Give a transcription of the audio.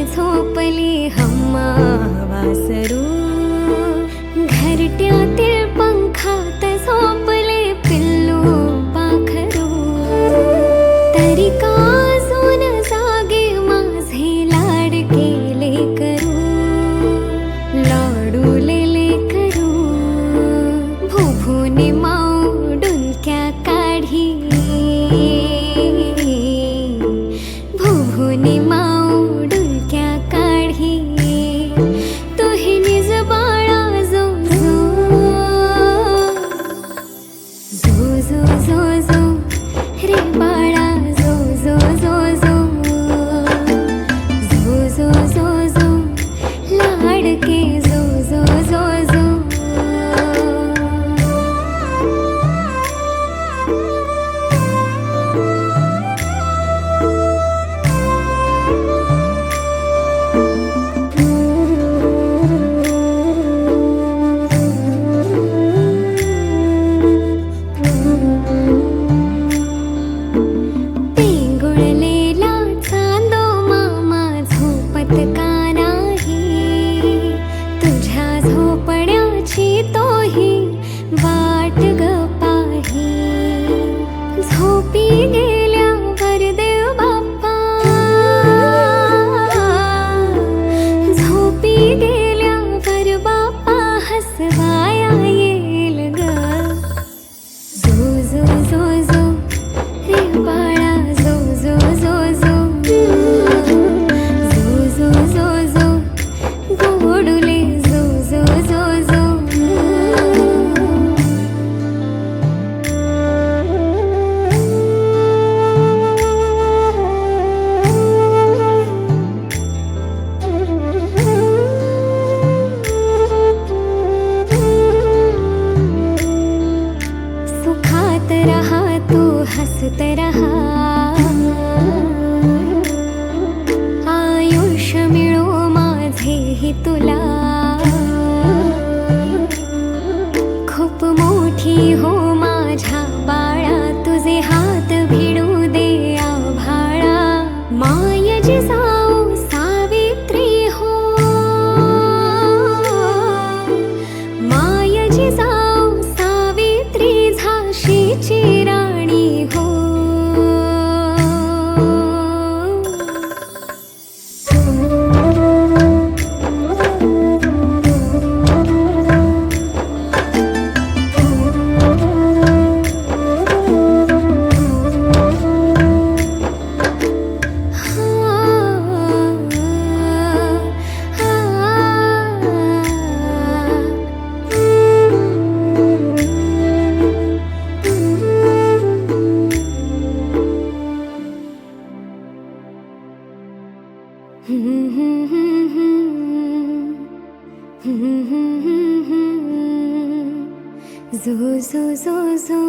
झोपली हम्मा वासरू, घरट्यातील पंखात झोपले पिल्लू पाखरू. तरी का अजून जागे माझे लाडके लेकरू, लाडूले लेकरू. भुभुनी माऊ डुलक्या काढी, भुभुनी माऊ डुलक्या काढी. तुही निज बाळा जो जो जो जो जो जो रे बाळा जो जो जो जो जो जो जो जो लाडके जो जो जो जो. पेंगुळलेला चांदो मामा झोपत का नाही, तुझ्या झोपण्याची तोही वाट ग पाही. झोपी गेल्यावर देव बाप्पा, झोपी गेल्यावर बाप्पा हसवाया येईल ग. जो जो जो जो रे बाळा जो जो जो जो जो जो जो जो गोडुले जो जो जो जो. सुखात रहा तू हसत रहा, आयुष्य मिळो माझेही तुला. खूप मोठी हो माझ्या बाळा, तुझे हात भिडू दे आभाळा. माय जिजाऊ सावित्री हो, माय जिजाऊ सावित्री झाशीची राणी हो. जो जो जो जो